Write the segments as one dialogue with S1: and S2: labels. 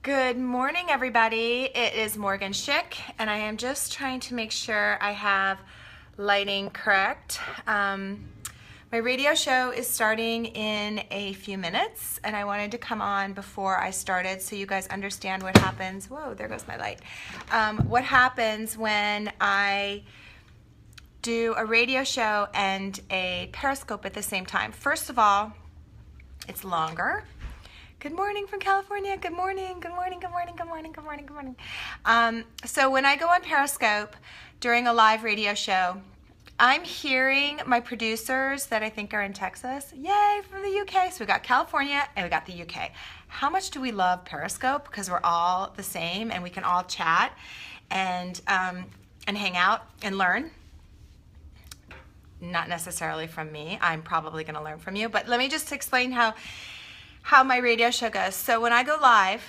S1: Good morning, everybody. It is Morgan Schick, and I am just trying to make sure I have lighting correct. My radio show is starting in a few minutes, and I wanted to come on before I started so you guys understand what happens. Whoa, there goes my light. What happens when I do a radio show and a Periscope at the same time. First of all, it's longer. Good morning from California. Good morning, good morning, good morning, good morning, good morning, good morning. So when I go on Periscope during a live radio show, I'm hearing my producers that I think are in Texas. Yay, from the UK. So we got California and we got the UK. How much do we love Periscope? Because we're all the same and we can all chat and hang out and learn. Not necessarily from me. I'm probably going to learn from you. But let me just explain how my radio show goes. So when I go live,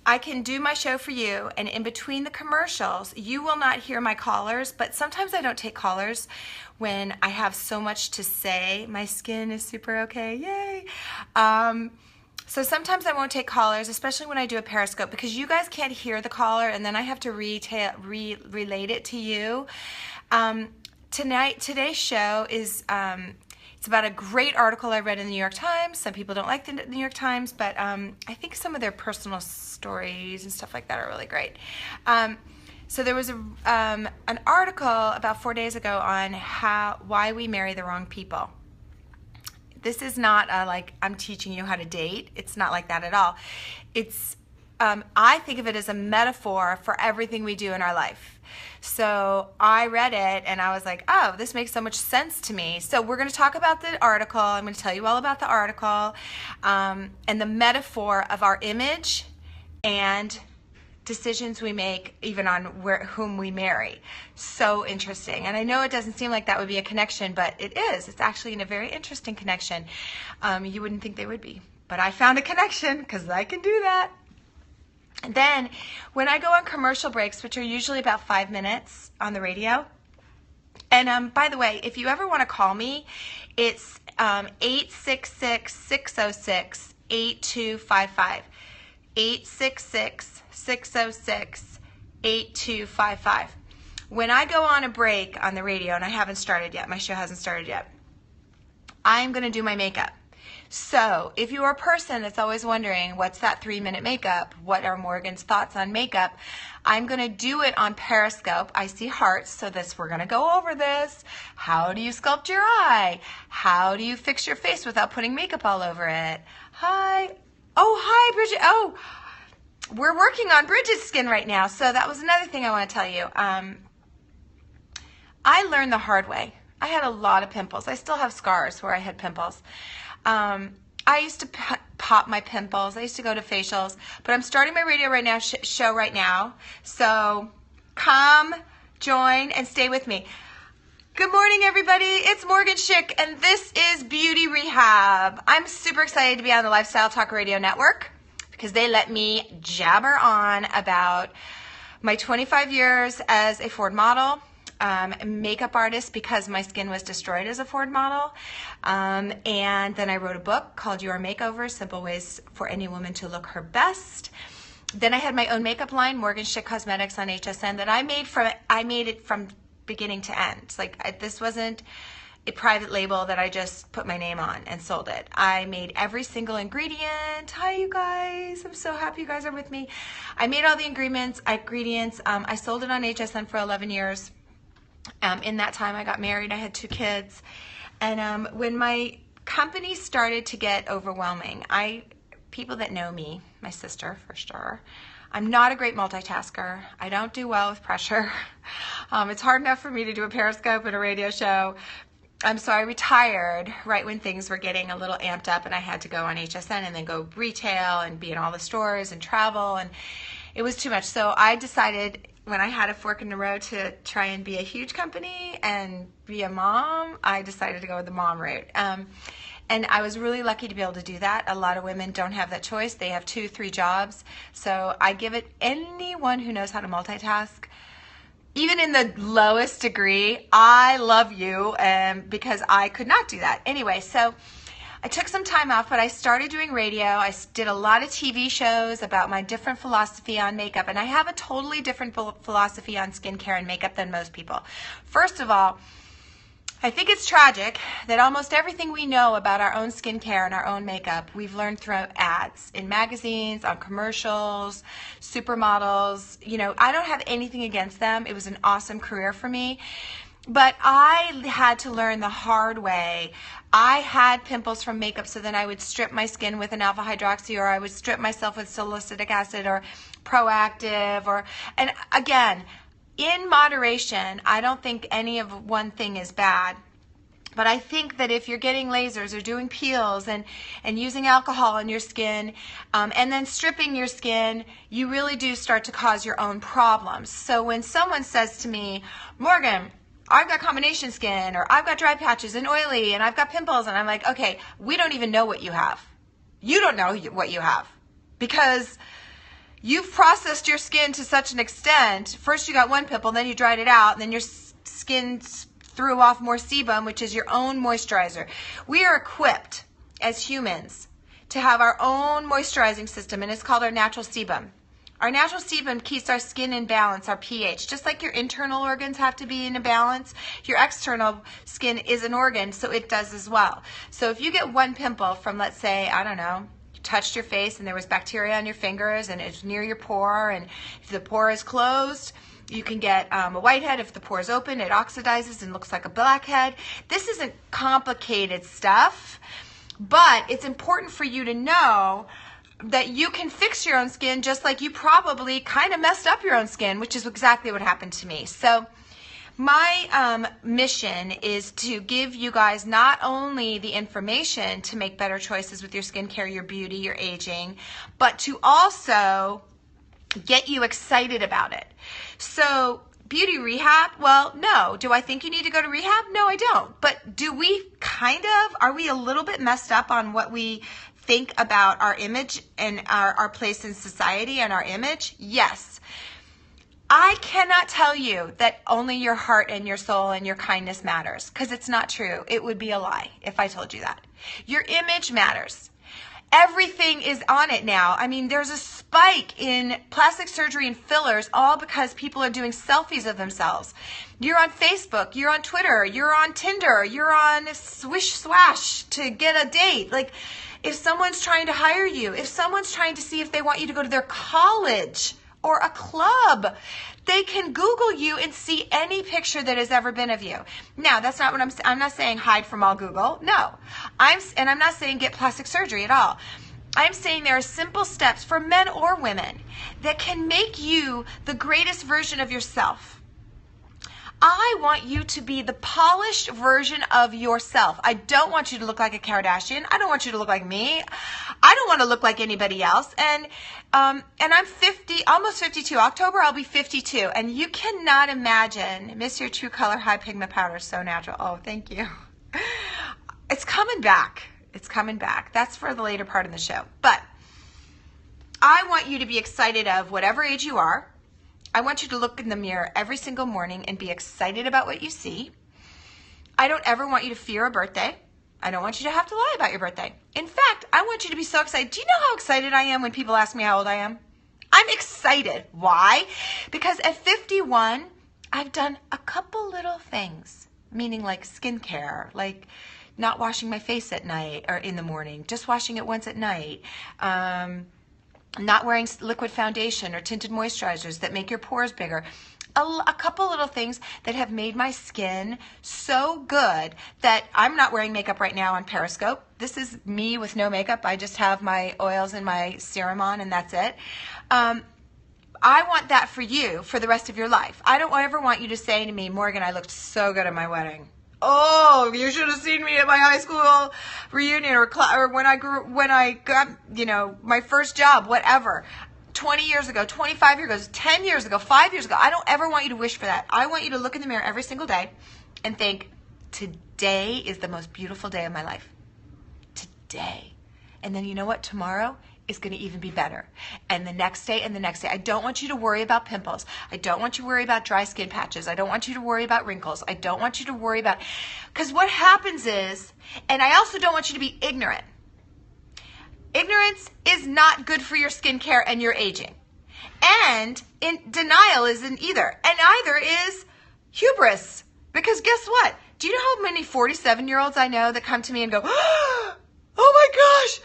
S1: I can do my show for you, and in between the commercials, you will not hear my callers, but sometimes I don't take callers when I have so much to say. My skin is super okay, yay. So sometimes I won't take callers, especially when I do a Periscope, because you guys can't hear the caller, and then I have to relate it to you. Today's show is it's about a great article I read in the New York Times. Some people don't like the New York Times, but I think some of their personal stories and stuff like that are really great. So there was an article about 4 days ago on why we marry the wrong people. This is not like I'm teaching you how to date. It's not like that at all. It's I think of it as a metaphor for everything we do in our life. So I read it and I was like, oh, this makes so much sense to me. So we're going to talk about the article. I'm going to tell you all about the article and the metaphor of our image and decisions we make even on whom we marry. So interesting. And I know it doesn't seem like that would be a connection, but it is. It's actually in a very interesting connection. You wouldn't think they would be. But I found a connection because I can do that. And then when I go on commercial breaks, which are usually about 5 minutes on the radio, and by the way, if you ever want to call me, it's 866-606-8255. 866-606-8255. When I go on a break on the radio, and I haven't started yet, my show hasn't started yet, I'm going to do my makeup. So if you're a person that's always wondering, what's that 3-minute makeup? What are Morgan's thoughts on makeup? I'm going to do it on Periscope. I see hearts, so we're going to go over this. How do you sculpt your eye? How do you fix your face without putting makeup all over it? Hi. Oh, hi, Bridget. Oh, we're working on Bridget's skin right now. So that was another thing I want to tell you. I learned the hard way. I had a lot of pimples. I still have scars where I had pimples. I used to pop my pimples. I used to go to facials, but I'm starting my radio right now, show right now. So come join and stay with me. Good morning, everybody. It's Morgan Schick, and this is Beauty Rehab. I'm super excited to be on the Lifestyle Talk Radio Network because they let me jabber on about my 25 years as a Ford model. Makeup artist because my skin was destroyed as a Ford model. And then I wrote a book called Your Makeover, Simple Ways for Any Woman to Look Her Best. Then I had my own makeup line, Morgen Schick Cosmetics on HSN, that I made it from beginning to end. Like this wasn't a private label that I just put my name on and sold it. I made every single ingredient. Hi, you guys. I'm so happy you guys are with me. I made all the ingredients. I sold it on HSN for 11 years. In that time, I got married. I had 2 kids. And when my company started to get overwhelming, people that know me, my sister for sure, I'm not a great multitasker. I don't do well with pressure. It's hard enough for me to do a Periscope and a radio show. So I retired right when things were getting a little amped up and I had to go on HSN and then go retail and be in all the stores and travel, and it was too much. So I decided when I had a fork in the road to try and be a huge company and be a mom, I decided to go with the mom route. And I was really lucky to be able to do that. A lot of women don't have that choice. They have 2, 3 jobs. So I give it anyone who knows how to multitask, even in the lowest degree, I love you because I could not do that. Anyway, so I took some time off, but I started doing radio. I did a lot of TV shows about my different philosophy on makeup, and I have a totally different philosophy on skincare and makeup than most people. First of all, I think it's tragic that almost everything we know about our own skincare and our own makeup, we've learned through ads, in magazines, on commercials, supermodels. You know, I don't have anything against them. It was an awesome career for me. But I had to learn the hard way. I had pimples from makeup, so then I would strip my skin with an alpha hydroxy, or I would strip myself with salicylic acid or Proactive, and again, in moderation. I don't think any of one thing is bad. But I think that if you're getting lasers or doing peels and using alcohol on your skin and then stripping your skin, you really do start to cause your own problems. So when someone says to me, Morgan, I've got combination skin, or I've got dry patches and oily, and I've got pimples, and I'm like, okay, we don't even know what you have. You don't know what you have, because you've processed your skin to such an extent. First you got one pimple, then you dried it out, and then your skin threw off more sebum, which is your own moisturizer. We are equipped as humans to have our own moisturizing system, and it's called our natural sebum. Our natural sebum keeps our skin in balance, our pH. Just like your internal organs have to be in a balance, your external skin is an organ, so it does as well. So if you get one pimple from, let's say, I don't know, you touched your face and there was bacteria on your fingers and it's near your pore, and if the pore is closed, you can get a whitehead. If the pore is open, it oxidizes and looks like a blackhead. This isn't complicated stuff, but it's important for you to know that you can fix your own skin just like you probably kind of messed up your own skin, which is exactly what happened to me. So my mission is to give you guys not only the information to make better choices with your skincare, your beauty, your aging, but to also get you excited about it. So beauty rehab, well, no. Do I think you need to go to rehab? No, I don't. But do we are we a little bit messed up on what we think about our image and our place in society and our image? Yes. I cannot tell you that only your heart and your soul and your kindness matters, because it's not true. It would be a lie if I told you that. Your image matters. Everything is on it now. I mean, there's a spike in plastic surgery and fillers, all because people are doing selfies of themselves. You're on Facebook, you're on Twitter, you're on Tinder, you're on Swish Swash to get a date. Like, if someone's trying to hire you, if someone's trying to see if they want you to go to their college or a club, they can Google you and see any picture that has ever been of you. Now, that's not what I'm not saying hide from all Google. No. I'm not saying get plastic surgery at all. I'm saying there are simple steps for men or women that can make you the greatest version of yourself. I want you to be the polished version of yourself. I don't want you to look like a Kardashian. I don't want you to look like me. I don't want to look like anybody else. And I'm 50, almost 52. October, I'll be 52. And you cannot imagine, Miss Your True Color High Pigment Powder is so natural. Oh, thank you. It's coming back. It's coming back. That's for the later part of the show. But I want you to be excited of whatever age you are. I want you to look in the mirror every single morning and be excited about what you see. I don't ever want you to fear a birthday. I don't want you to have to lie about your birthday. In fact, I want you to be so excited. Do you know how excited I am when people ask me how old I am? I'm excited. Why? Because at 51, I've done a couple little things, meaning like skincare, like not washing my face at night or in the morning, just washing it once at night. Not wearing liquid foundation or tinted moisturizers that make your pores bigger. A couple little things that have made my skin so good that I'm not wearing makeup right now on Periscope. This is me with no makeup. I just have my oils and my serum on, and that's it. I want that for you for the rest of your life. I don't ever want you to say to me, Morgan, I looked so good at my wedding. Oh, you should have seen me at my high school reunion or when I got, my first job, whatever. 20 years ago, 25 years ago, 10 years ago, 5 years ago. I don't ever want you to wish for that. I want you to look in the mirror every single day and think, today is the most beautiful day of my life. Today. And then you know what? Tomorrow is going to even be better. And the next day and the next day. I don't want you to worry about pimples. I don't want you to worry about dry skin patches. I don't want you to worry about wrinkles. I don't want you to worry about, because what happens is, and I also don't want you to be ignorant. Ignorance is not good for your skincare and your aging. And denial isn't either. And neither is hubris. Because guess what? Do you know how many 47-year-olds I know that come to me and go, oh my gosh,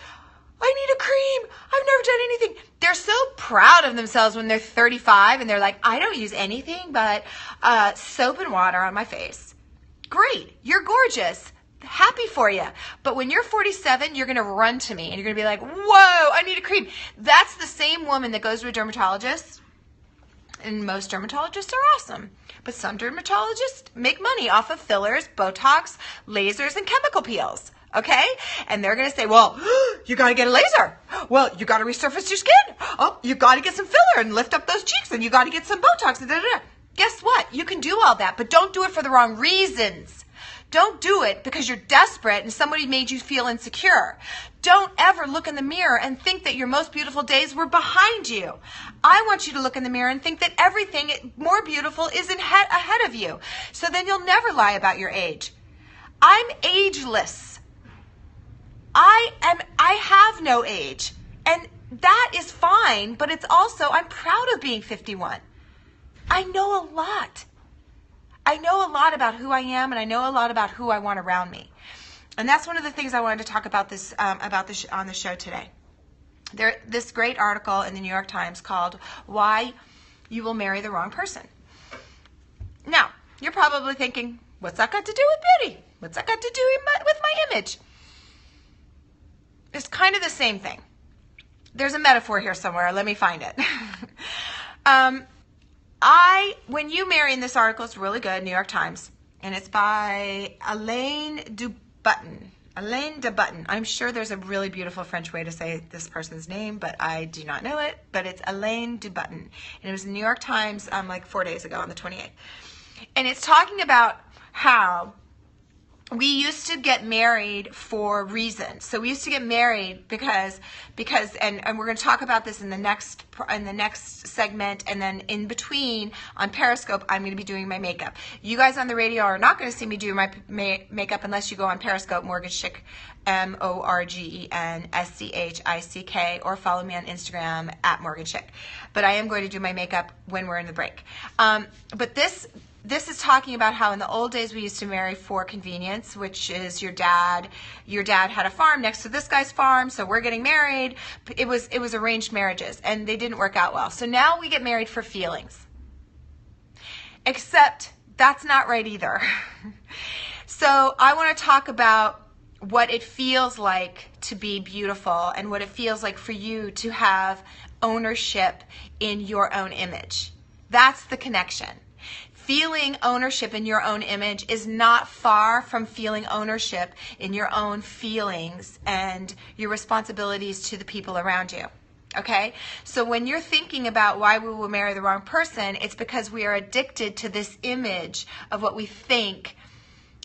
S1: I need a cream. I've never done anything. They're so proud of themselves when they're 35 and they're like, I don't use anything but soap and water on my face. Great. You're gorgeous. Happy for you. But when you're 47, you're going to run to me and you're going to be like, whoa, I need a cream. That's the same woman that goes to a dermatologist. And most dermatologists are awesome. But some dermatologists make money off of fillers, Botox, lasers, and chemical peels. Okay? And they're going to say, well, you got to get a laser. Well, you got to resurface your skin. Oh, you got to get some filler and lift up those cheeks, and you got to get some Botox. And da-da-da. Guess what? You can do all that, but don't do it for the wrong reasons. Don't do it because you're desperate and somebody made you feel insecure. Don't ever look in the mirror and think that your most beautiful days were behind you. I want you to look in the mirror and think that everything more beautiful is ahead of you. So then you'll never lie about your age. I'm ageless. I have no age, and that is fine, but it's also, I'm proud of being 51. I know a lot. I know a lot about who I am, and I know a lot about who I want around me. And that's one of the things I wanted to talk about this on the show today. This great article in the New York Times called "Why You Will Marry the Wrong Person." Now, you're probably thinking, what's that got to do with beauty? What's that got to do with my image? It's kind of the same thing. There's a metaphor here somewhere. Let me find it. When you marry, in this article, it's really good, New York Times, and it's by Alain de Botton. I'm sure there's a really beautiful French way to say this person's name, but I do not know it. But it's Alain de Botton, and it was the New York Times like 4 days ago on the 28th. And it's talking about how we used to get married for reasons. So we used to get married because and we're going to talk about this in the next segment, and then in between on Periscope I'm going to be doing my makeup. You guys on the radio are not going to see me do my makeup unless you go on Periscope, Morgen Schick, MorgenSchick, or follow me on Instagram at Morgen Schick. But I am going to do my makeup when we're in the break. But this is talking about how in the old days we used to marry for convenience, which is your dad had a farm next to this guy's farm, so we're getting married. It was arranged marriages, and they didn't work out well. So now we get married for feelings. Except that's not right either. So I want to talk about what it feels like to be beautiful and what it feels like for you to have ownership in your own image. That's the connection. Feeling ownership in your own image is not far from feeling ownership in your own feelings and your responsibilities to the people around you. Okay? So when you're thinking about why we will marry the wrong person, it's because we are addicted to this image of what we think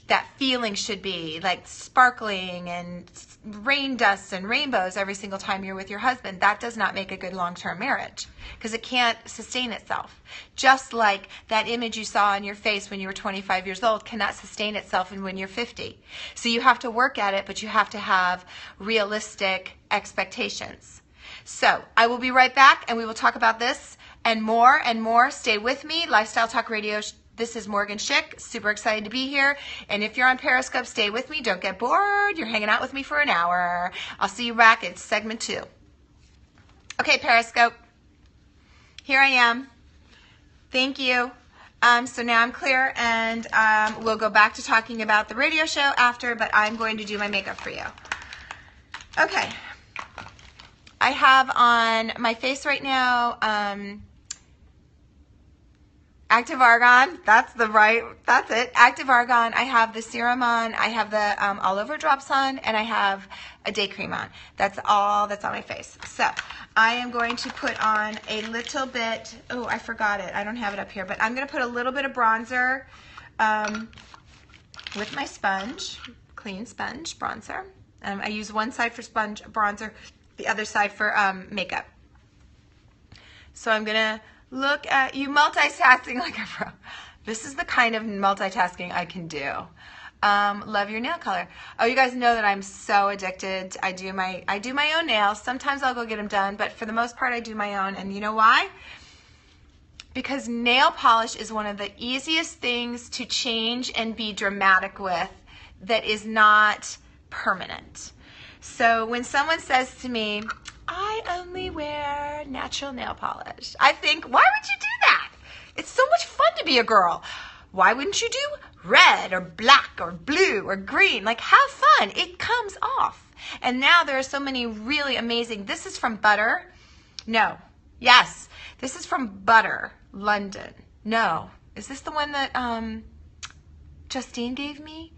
S1: that feeling should be, like sparkling and rain dust and rainbows every single time you're with your husband. That does not make a good long-term marriage because it can't sustain itself. Just like that image you saw on your face when you were 25 years old cannot sustain itself when you're 50. So you have to work at it, but you have to have realistic expectations. So I will be right back, and we will talk about this and more and more. Stay with me. Lifestyle Talk Radio. This is Morgen Schick. Super excited to be here. And if you're on Periscope, stay with me. Don't get bored. You're hanging out with me for an hour. I'll see you back at segment 2. Okay, Periscope. Here I am. Thank you. So now I'm clear, and we'll go back to talking about the radio show after, but I'm going to do my makeup for you. Okay. I have on my face right now Active Argan, that's it. Active Argan. I have the serum on, I have the all over drops on, and I have a day cream on. That's all that's on my face. So I am going to put on a little bit, oh, I forgot it. I don't have it up here, but I'm going to put a little bit of bronzer with my sponge, clean sponge bronzer. I use one side for sponge bronzer, the other side for makeup. So I'm gonna look at you multitasking like a pro. This is the kind of multitasking I can do. Love your nail color. Oh, you guys know that I'm so addicted. I do my own nails. Sometimes I'll go get them done, but for the most part I do my own. And you know why? Because nail polish is one of the easiest things to change and be dramatic with that is not permanent. So when someone says to me, I only wear natural nail polish, I think, why would you do that? It's so much fun to be a girl. Why wouldn't you do red or black or blue or green? Like, have fun. It comes off. And now there are so many really amazing. This is from Butter. No. Yes. This is from Butter, London. No. Is this the one that Justine gave me?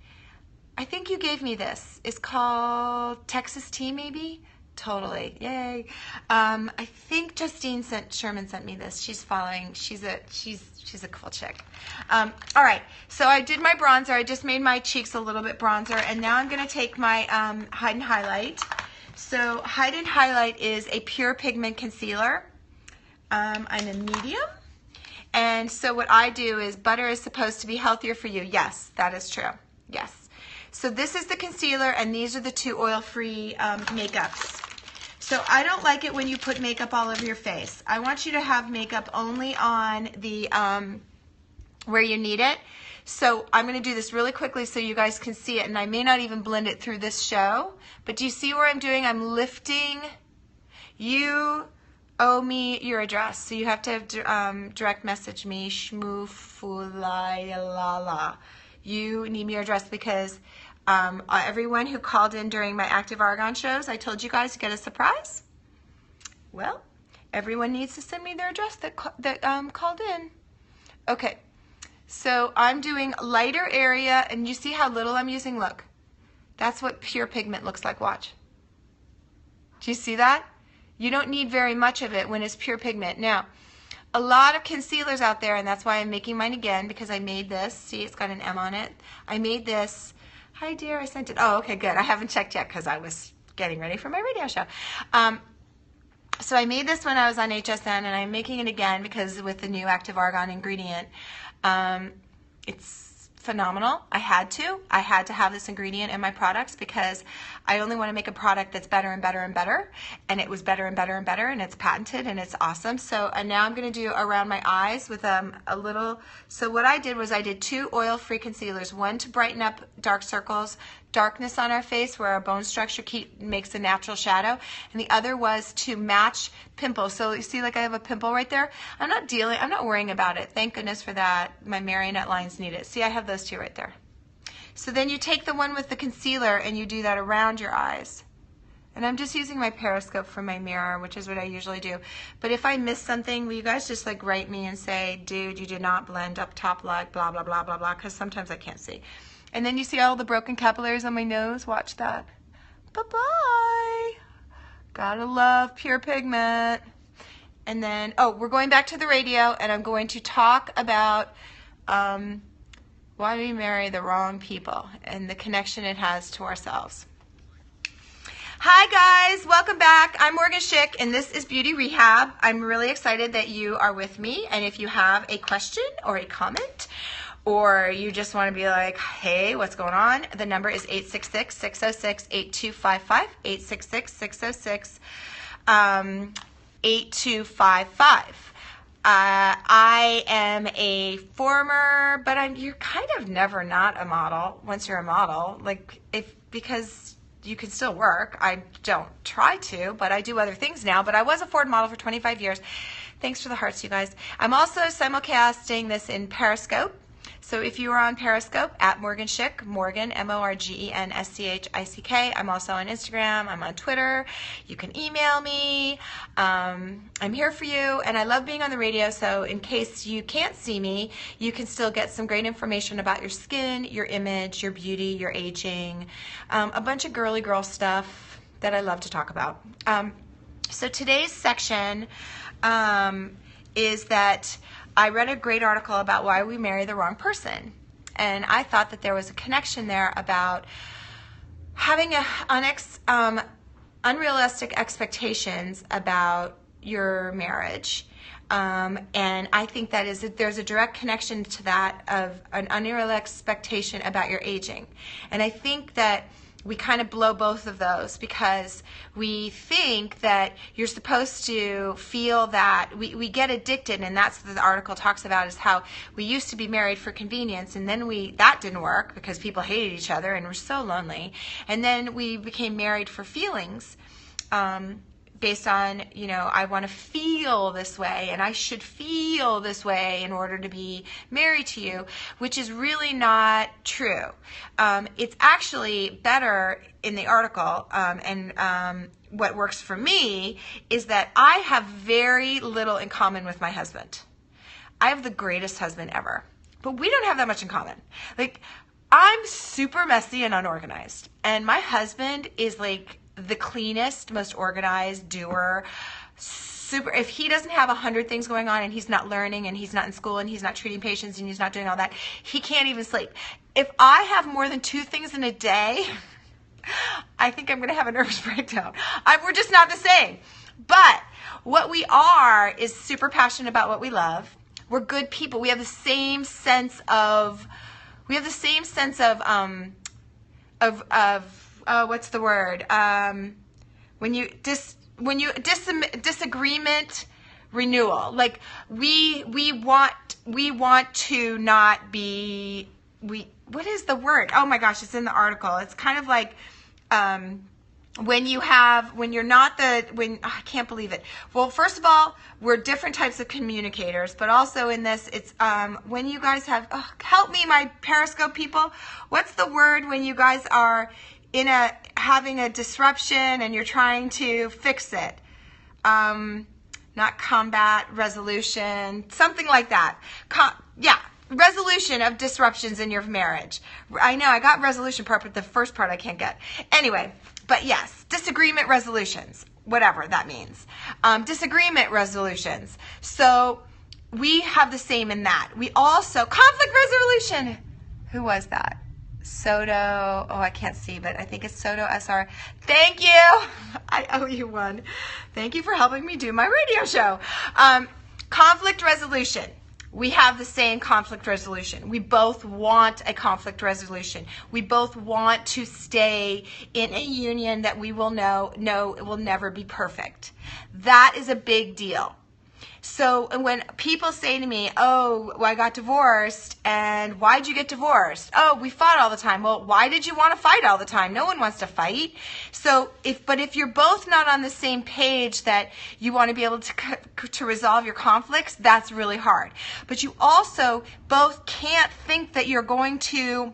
S1: I think you gave me this. It's called Texas Tea, maybe? Totally. Yay. I think Justine Sherman sent me this. She's following. She's a cool chick. All right. So I did my bronzer. I just made my cheeks a little bit bronzer. And now I'm going to take my Hide and Highlight. So Hide and Highlight is a pure pigment concealer. I'm a medium. And so what I do is, butter is supposed to be healthier for you. Yes, that is true. Yes. So this is the concealer, and these are the two oil-free makeups. So I don't like it when you put makeup all over your face. I want you to have makeup only on the where you need it. So I'm going to do this really quickly so you guys can see it, and I may not even blend it through this show. But do you see where I'm doing? I'm lifting. You owe me your address, so you have to have, direct message me, shmoofulay-la-la. You need me your address because everyone who called in during my Active Argon shows, I told you guys to get a surprise. Well, everyone needs to send me their address that called in. Okay, so I'm doing lighter area, and you see how little I'm using? Look, that's what pure pigment looks like. Watch. Do you see that? You don't need very much of it when it's pure pigment. Now, a lot of concealers out there, and that's why I'm making mine again, because I made this. See, it's got an M on it. I made this. Hi, dear, I sent it. Oh, okay, good. I haven't checked yet because I was getting ready for my radio show. So I made this when I was on HSN, and I'm making it again because with the new Active Argon ingredient, it's phenomenal. I had to have this ingredient in my products because I only want to make a product that's better and better and better, and it was better and better and better, and it's patented and it's awesome. So and now I'm going to do around my eyes with a little. So what I did was I did two oil-free concealers, one to brighten up dark circles, darkness on our face where our bone structure makes a natural shadow, and the other was to match pimples. So you see, like, I have a pimple right there. I'm not worrying about it. Thank goodness for that. My marionette lines need it. See, I have those two right there. So then you take the one with the concealer and you do that around your eyes. And I'm just using my Periscope for my mirror, which is what I usually do. But if I miss something, will you guys just like write me and say, dude, you did not blend up top, like blah, blah, blah, blah, blah, because sometimes I can't see. And then you see all the broken capillaries on my nose. Watch that. Bye-bye. Gotta love pure pigment. And then, oh, we're going back to the radio, and I'm going to talk about why we marry the wrong people and the connection it has to ourselves. Hi guys, welcome back. I'm Morgan Schick, and this is Beauty Rehab. I'm really excited that you are with me, and if you have a question or a comment, or you just want to be like, hey, what's going on? The number is 866-606-8255, 866-606-8255. I am a former, but you're kind of never not a model once you're a model, like because you can still work. I don't try to, but I do other things now. But I was a Ford model for 25 years. Thanks for the hearts, you guys. I'm also simulcasting this in Periscope. So if you are on Periscope, at Morgan Schick, Morgan, M-O-R-G-E-N-S-C-H-I-C-K. I'm also on Instagram. I'm on Twitter. You can email me. I'm here for you, and I love being on the radio, so in case you can't see me, you can still get some great information about your skin, your image, your beauty, your aging, a bunch of girly girl stuff that I love to talk about. So today's section is that I read a great article about why we marry the wrong person, and I thought that there was a connection there about having unrealistic expectations about your marriage. And I think there's a direct connection to that of an unrealistic expectation about your aging. And I think that we kind of blow both of those because we think that you're supposed to feel that we get addicted, and that's what the article talks about, is how we used to be married for convenience, and then that didn't work because people hated each other and were so lonely, and then we became married for feelings, based on, I want to feel this way and I should feel this way in order to be married to you, which is really not true. It's actually better in the article, and what works for me is that I have very little in common with my husband. I have the greatest husband ever, but we don't have that much in common. Like, I'm super messy and unorganized, and my husband is like the cleanest, most organized doer. Super. If he doesn't have 100 things going on and he's not learning and he's not in school and he's not treating patients and he's not doing all that, he can't even sleep. If I have more than 2 things in a day, I think I'm going to have a nervous breakdown. We're just not the same. But what we are is super passionate about what we love. We're good people. We have the same sense of what's the word? Disagreement renewal. Like we want to not be, what is the word? Oh my gosh, it's in the article. It's kind of like, I can't believe it. Well, first of all, we're different types of communicators, but also in this, it's, when you guys have, help me, my Periscope people. What's the word when you guys are having a disruption and you're trying to fix it? Not combat, resolution, something like that. Resolution of disruptions in your marriage. I know I got resolution part, but the first part I can't get. Anyway, but yes, disagreement resolutions, whatever that means. Disagreement resolutions. So we have the same in that. We also, conflict resolution. Who was that? Soto, I can't see, but I think it's Soto SR. Thank you. I owe you one. Thank you for helping me do my radio show. Conflict resolution. We have the same conflict resolution. We both want a conflict resolution. We both want to stay in a union that we will know it will never be perfect. That is a big deal. So when people say to me, I got divorced, and why'd you get divorced? We fought all the time. Well, why did you want to fight all the time? No one wants to fight. So if you're both not on the same page that you want to be able to resolve your conflicts, that's really hard. But you also both can't think that you're going to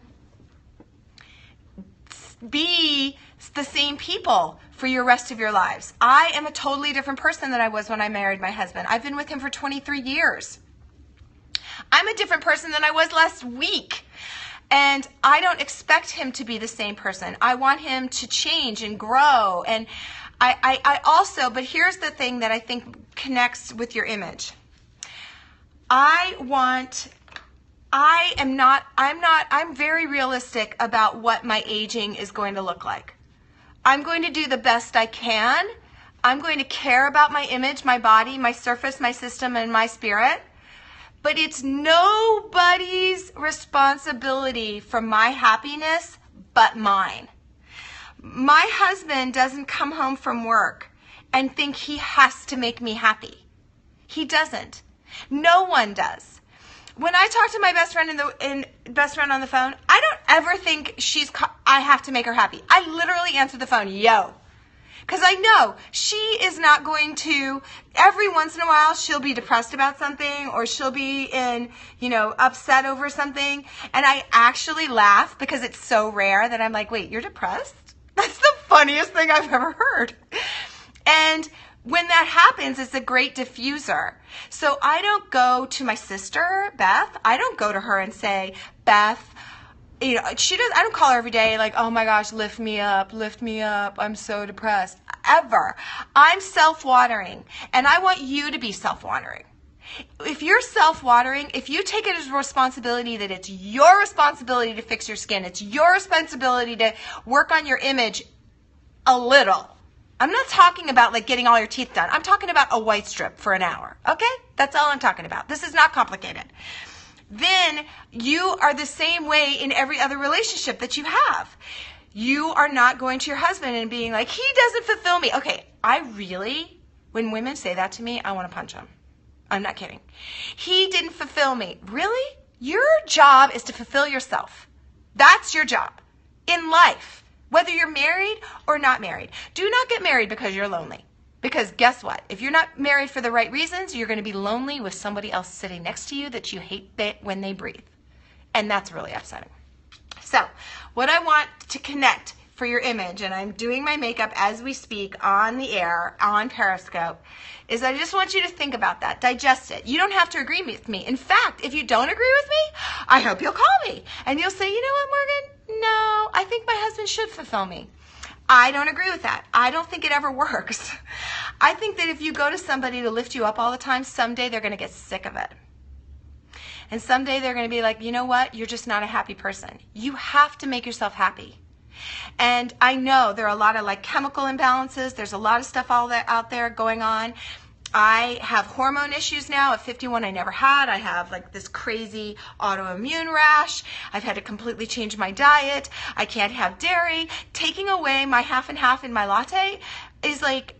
S1: be the same people for your rest of your lives. I am a totally different person than I was when I married my husband. I've been with him for 23 years. I'm a different person than I was last week. And I don't expect him to be the same person. I want him to change and grow. And I also, but here's the thing that I think connects with your image. I'm very realistic about what my aging is going to look like. I'm going to do the best I can. I'm going to care about my image, my body, my surface, my system, and my spirit. But it's nobody's responsibility for my happiness but mine. My husband doesn't come home from work and think he has to make me happy. He doesn't. No one does. When I talk to my best friend on the phone, I don't ever think I have to make her happy. I literally answer the phone, yo. Because I know she is not going to, every once in a while, she'll be depressed about something or she'll be upset over something. And I actually laugh because it's so rare that I'm like, wait, you're depressed? That's the funniest thing I've ever heard. And when that happens, it's a great diffuser. So I don't go to my sister, Beth. I don't go to her and say, Beth, I don't call her every day like, oh my gosh, lift me up, I'm so depressed. Ever. I'm self-watering, and I want you to be self-watering. If you're self-watering, if you take it as a responsibility that it's your responsibility to fix your skin, it's your responsibility to work on your image a little, I'm not talking about like getting all your teeth done. I'm talking about a white strip for an hour. Okay? That's all I'm talking about. This is not complicated. Then you are the same way in every other relationship that you have. You are not going to your husband and being like, he doesn't fulfill me. Okay, when women say that to me, I want to punch them. I'm not kidding. He didn't fulfill me. Really? Your job is to fulfill yourself. That's your job in life, whether you're married or not married. Do not get married because you're lonely. Because guess what? If you're not married for the right reasons, you're going to be lonely with somebody else sitting next to you that you hate when they breathe. And that's really upsetting. So what I want to connect for your image, and I'm doing my makeup as we speak on the air, on Periscope, is I just want you to think about that. Digest it. You don't have to agree with me. In fact, if you don't agree with me, I hope you'll call me. And you'll say, you know what, Morgan? No, I think my husband should fulfill me. I don't agree with that. I don't think it ever works. I think that if you go to somebody to lift you up all the time, someday they're going to get sick of it. And someday they're going to be like, you know what? You're just not a happy person. You have to make yourself happy. And I know there are a lot of like chemical imbalances. There's a lot of stuff out there going on. I have hormone issues now. At 51, I never had. I have like this crazy autoimmune rash. I've had to completely change my diet. I can't have dairy. Taking away my half and half in my latte is like,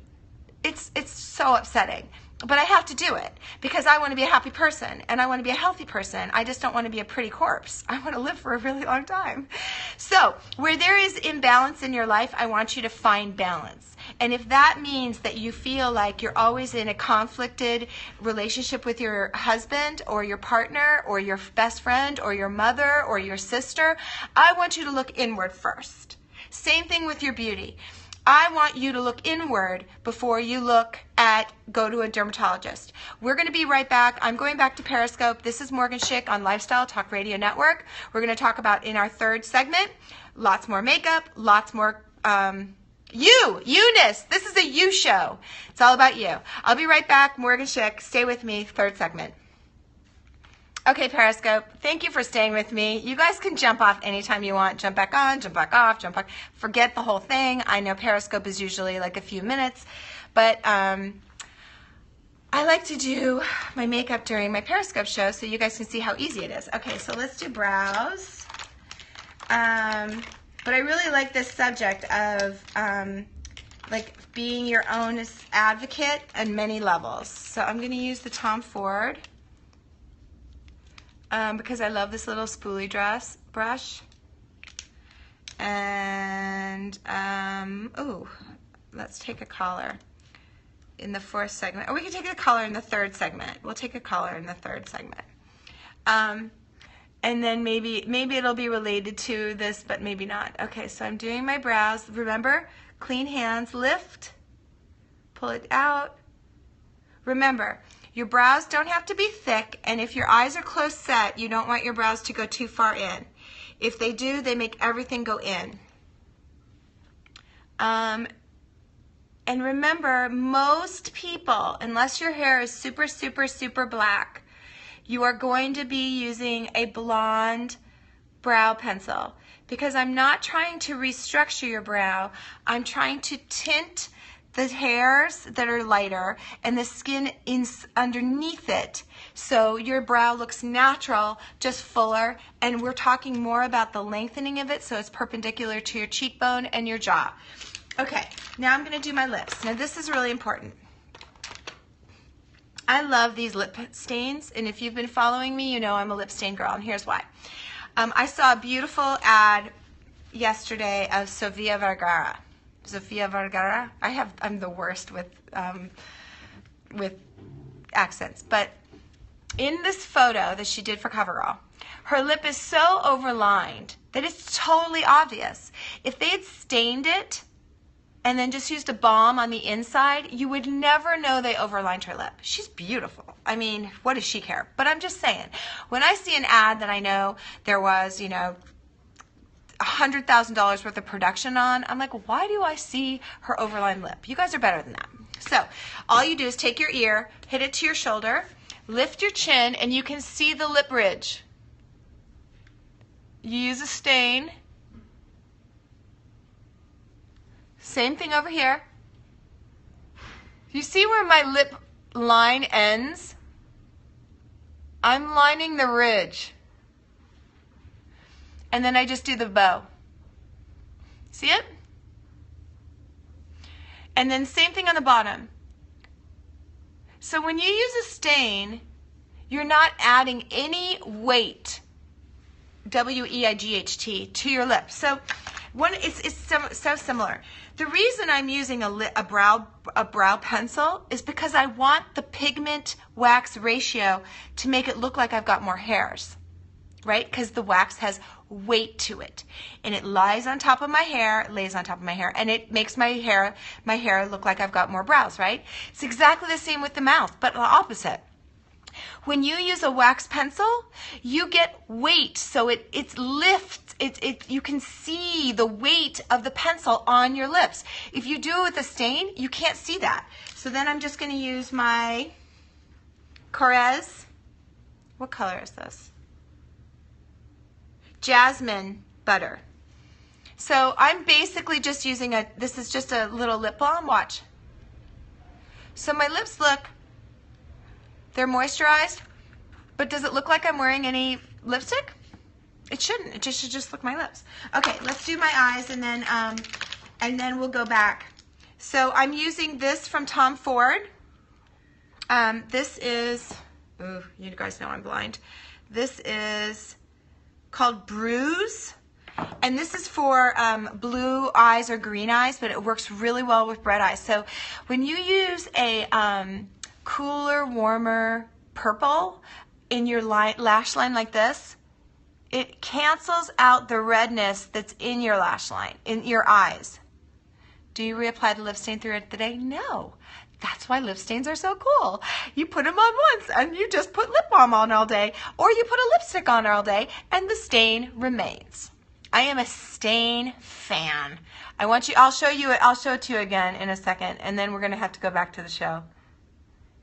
S1: it's so upsetting. But I have to do it because I want to be a happy person and I want to be a healthy person. I just don't want to be a pretty corpse. I want to live for a really long time. So where there is imbalance in your life, I want you to find balance. And if that means that you feel like you're always in a conflicted relationship with your husband or your partner or your best friend or your mother or your sister, I want you to look inward first. Same thing with your beauty. I want you to look inward before you go to a dermatologist. We're going to be right back. I'm going back to Periscope. This is Morgan Schick on Lifestyle Talk Radio Network. We're going to talk about in our third segment, lots more makeup, lots more you-ness. This is a you show. It's all about you. I'll be right back. Morgan Schick. Stay with me. Third segment. Okay, Periscope, thank you for staying with me. You guys can jump off anytime you want. Jump back on, jump back off, jump back. Forget the whole thing. I know Periscope is usually like a few minutes, but I like to do my makeup during my Periscope show so you guys can see how easy it is. Okay, so let's do brows. But I really like this subject of like being your own advocate on many levels. So I'm going to use the Tom Ford. Because I love this little spoolie brush. And, let's take a color in the fourth segment. Or we can take a color in the third segment. We'll take a color in the third segment. And then maybe it'll be related to this, but maybe not. Okay, so I'm doing my brows. Remember, clean hands, lift, pull it out. Remember, your brows don't have to be thick, and if your eyes are close set, you don't want your brows to go too far in. If they do, they make everything go in. And remember, most people, unless your hair is super, super, super black, you are going to be using a blonde brow pencil because I'm not trying to restructure your brow. I'm trying to tint the hairs that are lighter and the skin underneath it so your brow looks natural, just fuller, and we're talking more about the lengthening of it so it's perpendicular to your cheekbone and your jaw. Okay, now I'm going to do my lips. Now this is really important. I love these lip stains, and if you've been following me, you know I'm a lip stain girl, and here's why. I saw a beautiful ad yesterday of Sofia Vergara. I'm the worst with accents, but in this photo that she did for CoverGirl, her lip is so overlined that it's totally obvious. If they had stained it and then just used a balm on the inside, you would never know they overlined her lip. She's beautiful. I mean, what does she care? But I'm just saying, when I see an ad that I know there was, $100,000 worth of production on, I'm like, why do I see her overlined lip? You guys are better than that. So all you do is take your ear, hit it to your shoulder, lift your chin, and you can see the lip ridge. You use a stain. Same thing over here. You see where my lip line ends? I'm lining the ridge. And then I just do the bow. See it? And then same thing on the bottom. So when you use a stain, you're not adding any weight, W-E-I-G-H-T, to your lips. So it's so similar. The reason I'm using a brow pencil is because I want the pigment wax ratio to make it look like I've got more hairs, right? Because the wax has weight to it, and it lies on top of my hair, it lays on top of my hair, and it makes my hair look like I've got more brows, right? It's exactly the same with the mouth, but the opposite. When you use a wax pencil, you get weight, so it lifts. You can see the weight of the pencil on your lips. If you do it with a stain, you can't see that. So then I'm just going to use my Corez. What color is this? Jasmine butter. So I'm basically just using this is just a little lip balm. Watch. So my lips they're moisturized, but does it look like I'm wearing any lipstick? It shouldn't. It should just look my lips. Okay, let's do my eyes, and then we'll go back. So I'm using this from Tom Ford. This is, ooh, you guys know I'm blind. This is called Bruise, and this is for blue eyes or green eyes, but it works really well with red eyes. So when you use a cooler, warmer purple in your lash line like this, it cancels out the redness that's in your lash line, in your eyes. Do you reapply the lip stain throughout the day? No. That's why lip stains are so cool. You put them on once and you just put lip balm on all day, or you put a lipstick on all day and the stain remains. I am a stain fan. I'll show it to you again in a second, and then we're going to have to go back to the show.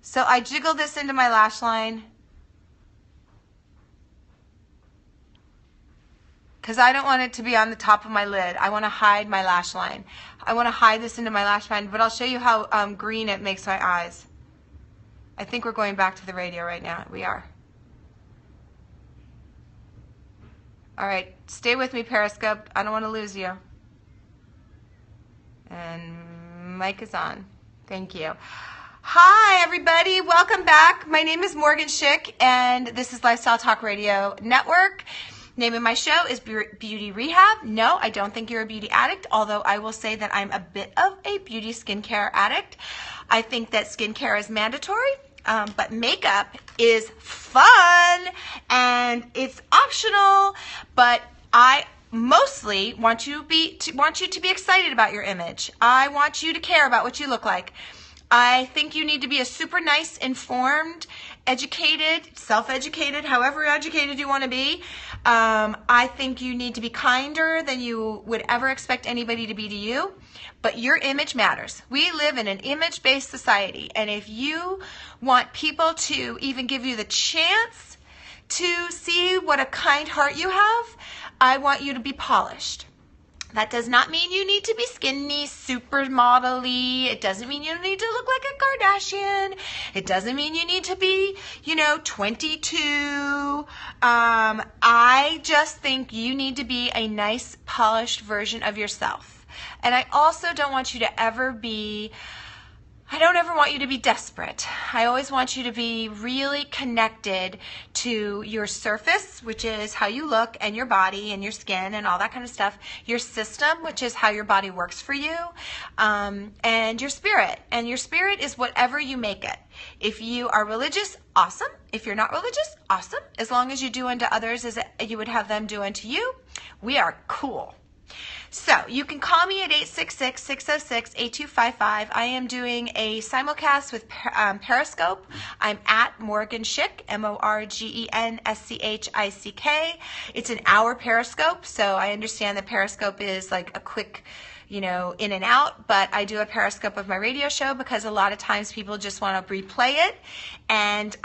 S1: So I jiggle this into my lash line because I don't want it to be on the top of my lid. I want to hide my lash line. I want to hide this into my lash line, but I'll show you how green it makes my eyes. I think we're going back to the radio right now. We are. All right, stay with me, Periscope. I don't want to lose you. And mic is on. Thank you. Hi, everybody. Welcome back. My name is Morgen Schick, and this is Lifestyle Talk Radio Network. Name of my show is Beauty Rehab. No, I don't think you're a beauty addict, although I will say that I'm a bit of a beauty skincare addict. I think that skincare is mandatory, but makeup is fun and it's optional, but I mostly want you to be excited about your image. I want you to care about what you look like. I think you need to be a super nice, informed, educated, self-educated, however educated you want to be. I think you need to be kinder than you would ever expect anybody to be to you. But your image matters. We live in an image-based society. And if you want people to even give you the chance to see what a kind heart you have, I want you to be polished. That does not mean you need to be skinny, supermodel-y. It doesn't mean you need to look like a Kardashian. It doesn't mean you need to be, 22. I just think you need to be a nice, polished version of yourself. And I also don't want you to ever want you to be desperate. I always want you to be really connected to your surface, which is how you look, and your body and your skin and all that kind of stuff. Your system, which is how your body works for you, and your spirit. And your spirit is whatever you make it. If you are religious, awesome. If you're not religious, awesome. As long as you do unto others as you would have them do unto you, we are cool. So you can call me at 866-606-8255. I am doing a simulcast with Periscope. I'm at Morgen Schick, MorgenSchick. It's an hour Periscope, so I understand that Periscope is like a quick, in and out, but I do a Periscope of my radio show because a lot of times people just want to replay it and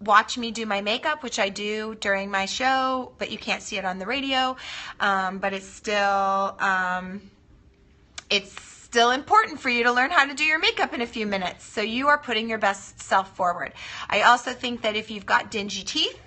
S1: watch me do my makeup, which I do during my show, but you can't see it on the radio. But it's still still important for you to learn how to do your makeup in a few minutes. So you are putting your best self forward. I also think that if you've got dingy teeth,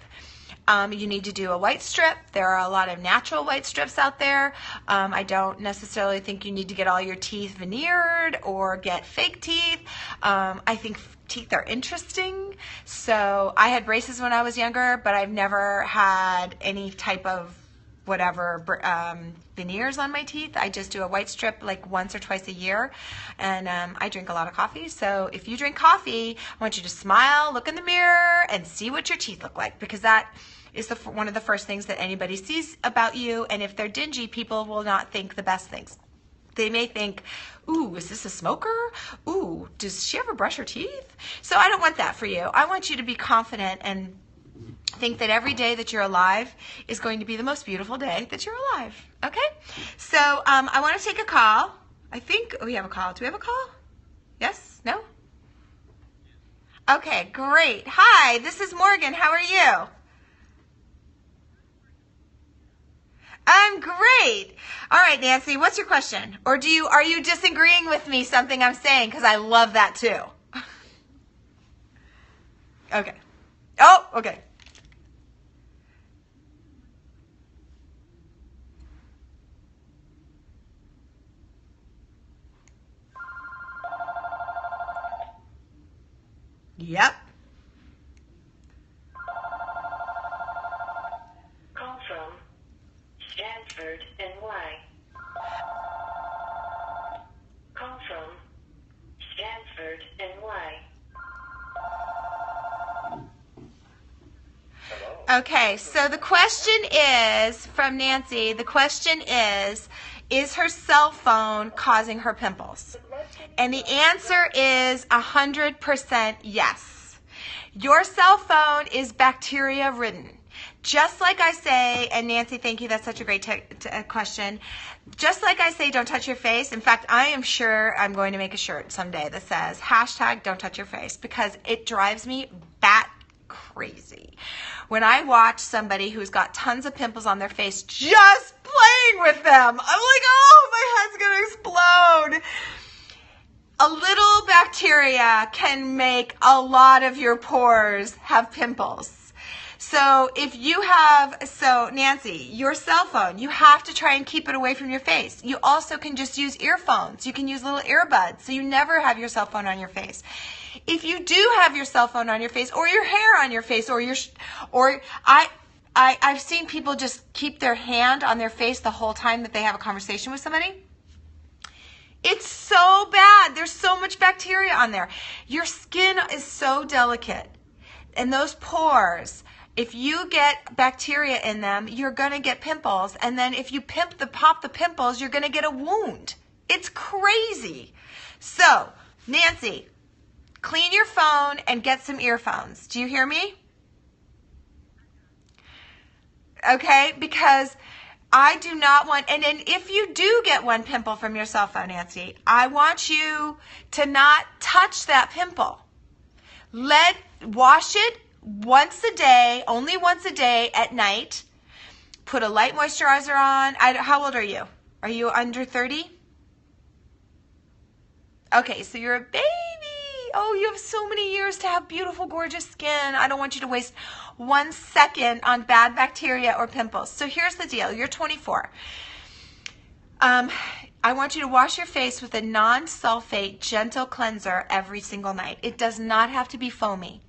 S1: you need to do a white strip. There are a lot of natural white strips out there. I don't necessarily think you need to get all your teeth veneered or get fake teeth. I think teeth are interesting. So I had braces when I was younger, but I've never had any type of whatever veneers on my teeth. I just do a white strip like once or twice a year, and I drink a lot of coffee. So if you drink coffee, I want you to smile, look in the mirror, and see what your teeth look like, because that is one of the first things that anybody sees about you. And if they're dingy, people will not think the best things. They may think, ooh, is this a smoker? Ooh, does she ever brush her teeth? So I don't want that for you. I want you to be confident and think that every day that you're alive is going to be the most beautiful day that you're alive. Okay? So I want to take a call. I think we have a call. Do we have a call? Yes? No? Okay, great. Hi, this is Morgan. How are you? I'm great. All right, Nancy, what's your question? Or are you disagreeing with me, something I'm saying? Because I love that too. Okay. Oh, okay. Yep.
S2: Call from Stanford, NY. Call from Stanford, NY.
S1: Okay, so the question is, from Nancy, the question is her cell phone causing her pimples? And the answer is 100% yes. Your cell phone is bacteria ridden. Just like I say, and Nancy, thank you, that's such a great question. Just like I say, don't touch your face. In fact, I am sure I'm going to make a shirt someday that says hashtag don't touch your face, because it drives me bat crazy when I watch somebody who's got tons of pimples on their face just playing with them. I'm like, oh, my head's gonna explode. A little bacteria can make a lot of your pores have pimples. So Nancy, your cell phone, you have to try and keep it away from your face. You also can just use earphones. You can use little earbuds, so you never have your cell phone on your face. If you do have your cell phone on your face, or your hair on your face, I've seen people just keep their hand on their face the whole time that they have a conversation with somebody. It's so bad. There's so much bacteria on there. Your skin is so delicate. And those pores, if you get bacteria in them, you're going to get pimples. And then if you pop the pimples, you're going to get a wound. It's crazy. So, Nancy, clean your phone and get some earphones. Do you hear me? Okay, because I do not want, and if you do get one pimple from your cell phone, Nancy, I want you to not touch that pimple. Wash it once a day, only once a day at night. Put a light moisturizer on. How old are you? Are you under 30? Okay, so you're a baby. Oh, you have so many years to have beautiful, gorgeous skin. I don't want you to waste 1 second on bad bacteria or pimples. So here's the deal. You're 24. I want you to wash your face with a non-sulfate gentle cleanser every single night. It does not have to be foamy.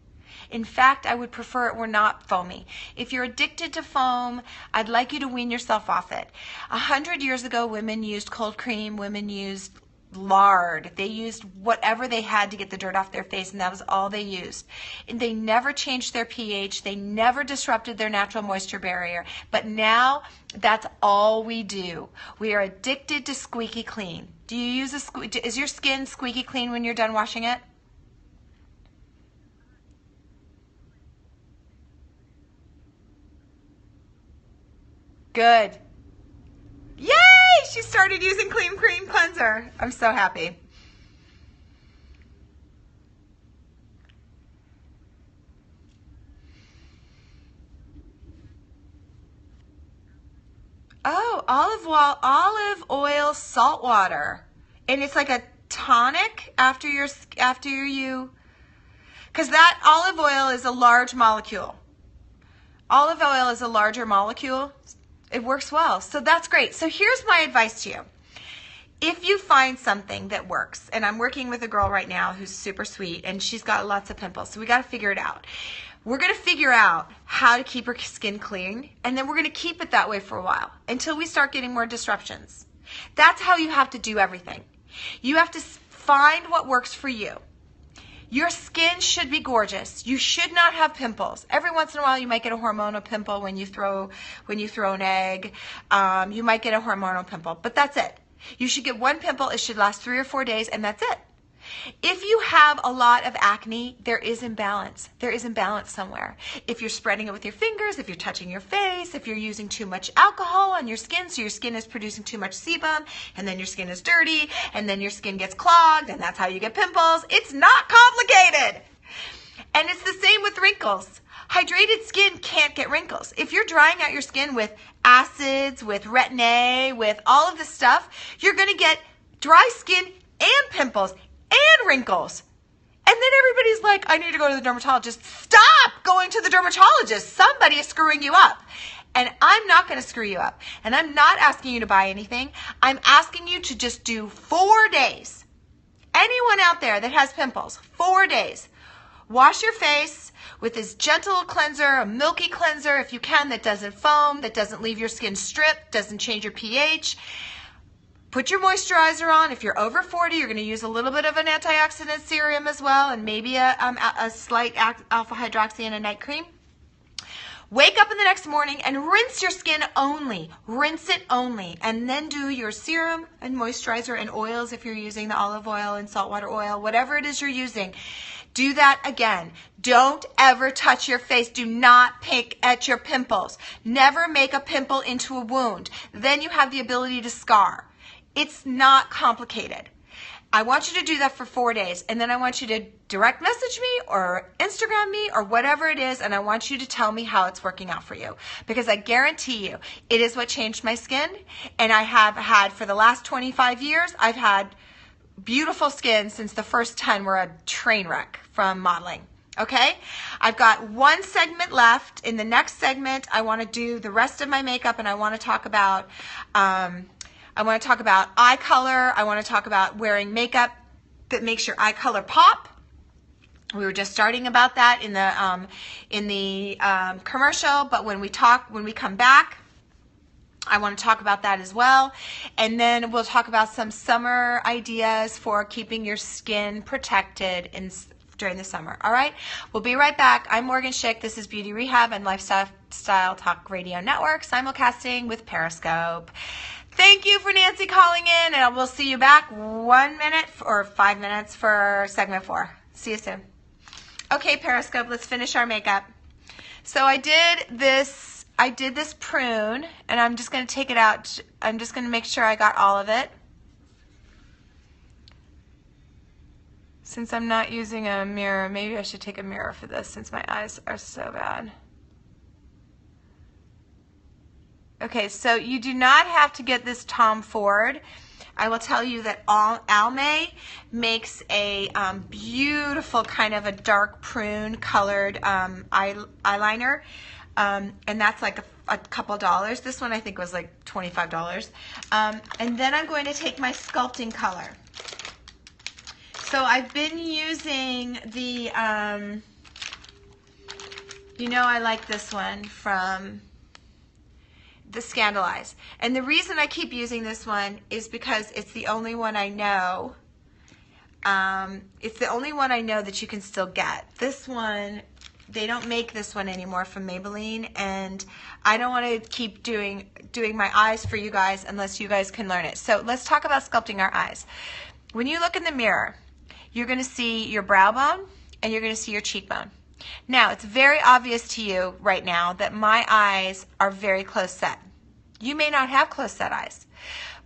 S1: In fact, I would prefer it were not foamy. If you're addicted to foam, I'd like you to wean yourself off it. 100 years ago, women used cold cream, women used lard. They used whatever they had to get the dirt off their face, and that was all they used. And they never changed their pH. They never disrupted their natural moisture barrier. But now, that's all we do. We are addicted to squeaky clean. Do you use is your skin squeaky clean when you're done washing it? Good. Yay! She started using Clean Cream Cleanser. I'm so happy. Oh, olive oil, salt water. and it's like a tonic after you, because that olive oil is a large molecule. Olive oil is a larger molecule. It works well. So that's great. So here's my advice to you. If you find something that works, and I'm working with a girl right now who's super sweet, and she's got lots of pimples, so we got to figure it out. We're going to figure out how to keep her skin clean, and then we're going to keep it that way for a while until we start getting more disruptions. That's how you have to do everything. You have to find what works for you. Your skin should be gorgeous. You should not have pimples. Every once in a while, you might get a hormonal pimple when you throw an egg. You might get a hormonal pimple, but that's it. You should get one pimple. It should last 3 or 4 days, and that's it. If you have a lot of acne, there is imbalance. There is imbalance somewhere. If you're spreading it with your fingers, if you're touching your face, if you're using too much alcohol on your skin, so your skin is producing too much sebum, and then your skin is dirty, and then your skin gets clogged, and that's how you get pimples. It's not complicated. And it's the same with wrinkles. Hydrated skin can't get wrinkles. If you're drying out your skin with acids, with retin-A, with all of this stuff, you're going to get dry skin and pimples and wrinkles. And then everybody's like, I need to go to the dermatologist. Stop going to the dermatologist. Somebody is screwing you up. And I'm not going to screw you up. And I'm not asking you to buy anything. I'm asking you to just do 4 days. Anyone out there that has pimples, 4 days. Wash your face with this gentle cleanser, a milky cleanser if you can, that doesn't foam, that doesn't leave your skin stripped, doesn't change your pH. Put your moisturizer on. If you're over 40, you're going to use a little bit of an antioxidant serum as well, and maybe a slight alpha hydroxy and a night cream. Wake up in the next morning and rinse your skin only. Rinse it only. And then do your serum and moisturizer and oils if you're using the olive oil and saltwater oil, whatever it is you're using. Do that again. Don't ever touch your face. Do not pick at your pimples. Never make a pimple into a wound. Then you have the ability to scar. It's not complicated. I want you to do that for 4 days, and then I want you to direct message me or Instagram me or whatever it is, and I want you to tell me how it's working out for you, because I guarantee you it is what changed my skin. And I have had, for the last 25 years, I've had beautiful skin since the first 10 were a train wreck from modeling. Okay, I've got one segment left. In the next segment, I want to do the rest of my makeup, and I want to talk about eye color. I want to talk about wearing makeup that makes your eye color pop. We were just starting about that in the commercial, but when we come back, I want to talk about that as well. And then we'll talk about some summer ideas for keeping your skin protected during the summer. All right, we'll be right back. I'm Morgan Schick. This is Beauty Rehab and Lifestyle Talk Radio Network, simulcasting with Periscope. Thank you for Nancy calling in, and we'll see you back 1 minute or 5 minutes for segment 4. See you soon. Okay, Periscope, let's finish our makeup. So I did this prune, and I'm just going to take it out. I'm just going to make sure I got all of it. Since I'm not using a mirror, maybe I should take a mirror for this since my eyes are so bad. Okay, so you do not have to get this Tom Ford. I will tell you that Almay makes a beautiful kind of a dark prune colored eyeliner, and that's like a couple dollars. This one I think was like $25. And then I'm going to take my sculpting color. So I've been using the, I like this one from the Scandalize. And the reason I keep using this one is because it's the only one I know. It's the only one I know that you can still get. This one, they don't make this one anymore from Maybelline, and I don't want to keep doing my eyes for you guys unless you guys can learn it. So let's talk about sculpting our eyes. When you look in the mirror, you're going to see your brow bone and you're going to see your cheekbone. Now, it's very obvious to you right now that my eyes are very close set. You may not have close set eyes,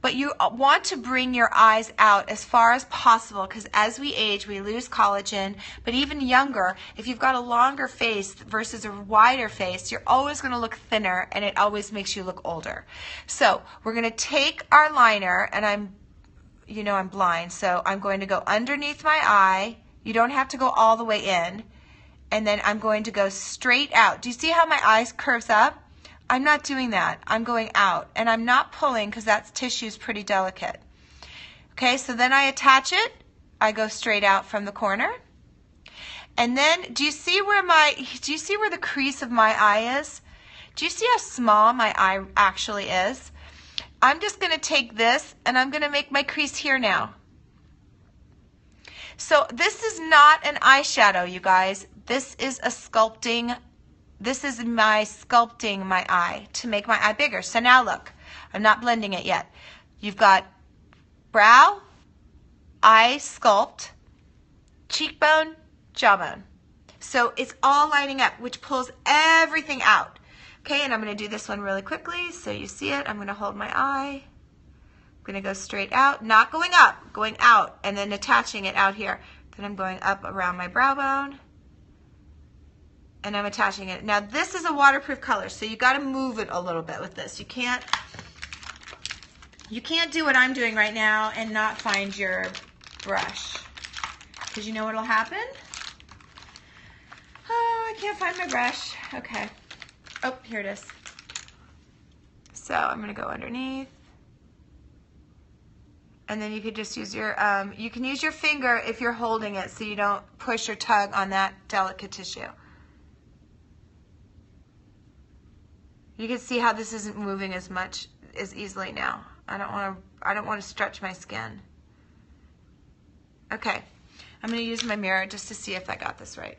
S1: but you want to bring your eyes out as far as possible, because as we age, we lose collagen. But even younger, if you've got a longer face versus a wider face, you're always going to look thinner, and it always makes you look older. So we're going to take our liner, and I'm you know I'm blind, so I'm going to go underneath my eye. You don't have to go all the way in. And then I'm going to go straight out. Do you see how my eye curves up? I'm not doing that. I'm going out. And I'm not pulling because that tissue is pretty delicate. Okay, so then I attach it. I go straight out from the corner. And then do you see where the crease of my eye is? Do you see how small my eye actually is? I'm just going to take this and I'm going to make my crease here now. So this is not an eyeshadow, you guys. This is my sculpting my eye to make my eye bigger. So now look, I'm not blending it yet. You've got brow, eye sculpt, cheekbone, jawbone. So it's all lining up, which pulls everything out. Okay, and I'm going to do this one really quickly so you see it. I'm going to hold my eye. I'm going to go straight out, not going up, going out, and then attaching it out here. Then I'm going up around my brow bone, and I'm attaching it. Now this is a waterproof color, so you got to move it a little bit with this. You can't do what I'm doing right now and not find your brush, because you know what'll happen? Oh, I can't find my brush. Okay. Oh, here it is. So I'm going to go underneath. And then you could just use your, you can use your finger if you're holding it so you don't push or tug on that delicate tissue. You can see how this isn't moving as easily now. I don't want to stretch my skin. Okay, I'm going to use my mirror just to see if I got this right.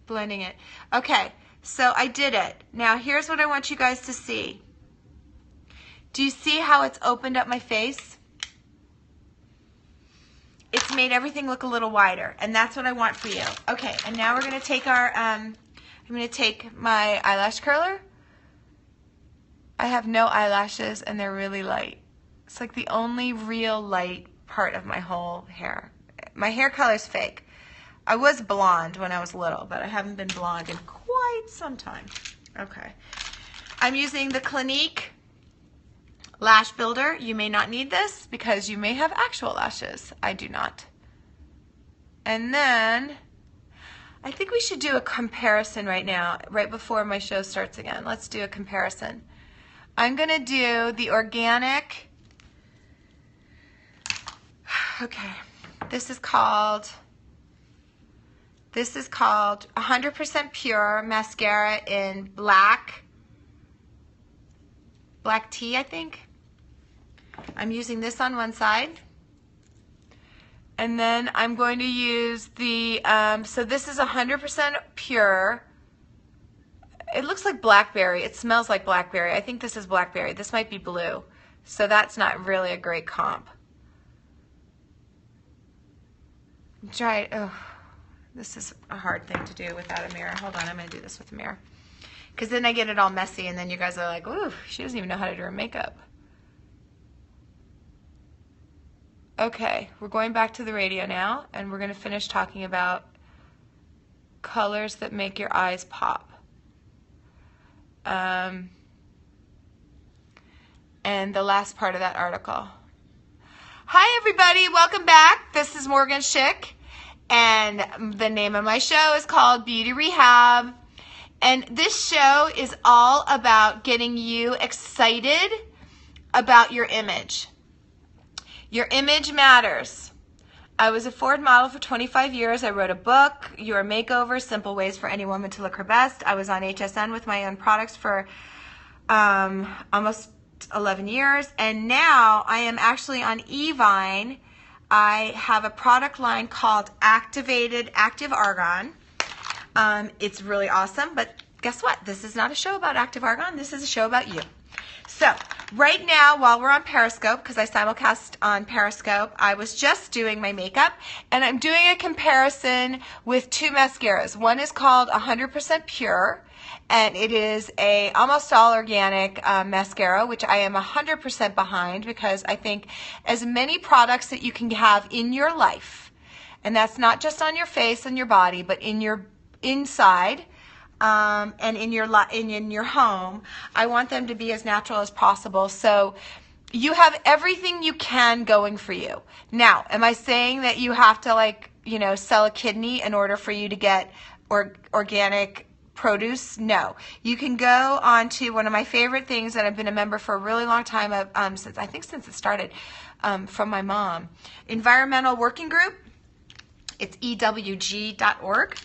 S1: Blending it. Okay, so I did it. Now here's what I want you guys to see. Do you see how it's opened up my face? It's made everything look a little wider, and that's what I want for you. Okay, and now we're going to take our, I'm going to take my eyelash curler. I have no eyelashes, and they're really light. It's like the only real light part of my whole hair. My hair color is fake. I was blonde when I was little, but I haven't been blonde in quite some time. Okay. I'm using the Clinique Lash Builder. You may not need this because you may have actual lashes. I do not. And then I think we should do a comparison right now, right before my show starts again. Let's do a comparison. I'm going to do the organic. Okay. This is called 100% Pure Mascara in black tea, I think. I'm using this on one side. And then I'm going to use the, so this is 100% pure. It looks like blackberry. It smells like blackberry. I think this is blackberry. This might be blue. So that's not really a great comp. Try it. Oh, this is a hard thing to do without a mirror. Hold on, I'm going to do this with a mirror. Because then I get it all messy and then you guys are like, ooh, she doesn't even know how to do her makeup. Okay, we're going back to the radio now and we're going to finish talking about colors that make your eyes pop. And the last part of that article. Hi everybody, welcome back. This is Morgen Schick and the name of my show is called Beauty Rehab. And this show is all about getting you excited about your image. Your image matters. I was a Ford model for 25 years. I wrote a book, Your Makeover, Simple Ways for Any Woman to Look Her Best. I was on HSN with my own products for almost 11 years. And now I am actually on Evine. I have a product line called Active Argan. It's really awesome, but guess what? This is not a show about Active Argan. This is a show about you. So right now, while we're on Periscope, because I simulcast on Periscope, I was just doing my makeup, and I'm doing a comparison with two mascaras. One is called 100% Pure, and it is a almost all organic mascara, which I am 100% behind because I think as many products that you can have in your life, and that's not just on your face and your body, but in your inside, and in your home. I want them to be as natural as possible. So you have everything you can going for you. Now, am I saying that you have to sell a kidney in order for you to get organic produce? No. You can go on to one of my favorite things that I've been a member for a really long time, since it started, from my mom. Environmental Working Group. It's ewg.org.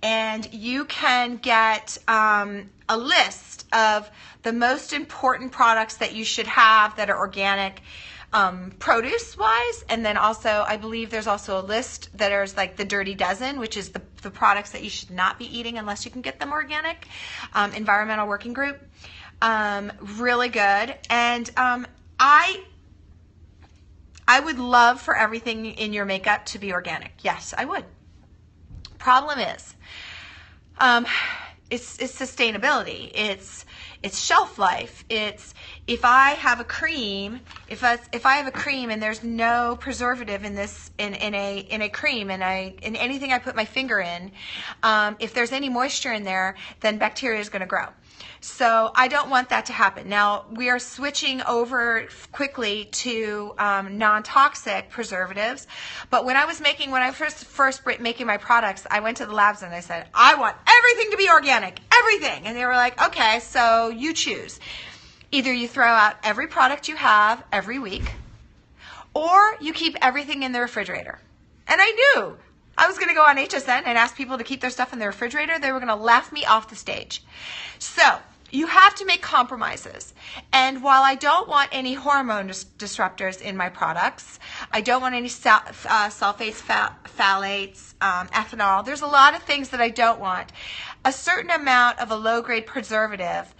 S1: And you can get a list of the most important products that you should have that are organic, produce-wise. And then also, I believe there's also a list that is like the Dirty Dozen, which is the products that you should not be eating unless you can get them organic. Environmental Working Group. Really good. And I would love for everything in your makeup to be organic. Yes, I would. Problem is, it's sustainability. It's shelf life. It's if I have a cream, if I have a cream and there's no preservative in a cream, and in anything I put my finger in, if there's any moisture in there, then bacteria is going to grow. So I don't want that to happen. Now, we are switching over quickly to non-toxic preservatives. But when I first making my products, I went to the labs and I said, I want everything to be organic, everything. And they were like, okay, so you choose. Either you throw out every product you have every week, or you keep everything in the refrigerator. And I knew I was going to go on HSN and ask people to keep their stuff in the refrigerator. They were going to laugh me off the stage. So you have to make compromises. And while I don't want any hormone disruptors in my products, I don't want any sulfates, phthalates, ethanol. There's a lot of things that I don't want. A certain amount of a low-grade preservative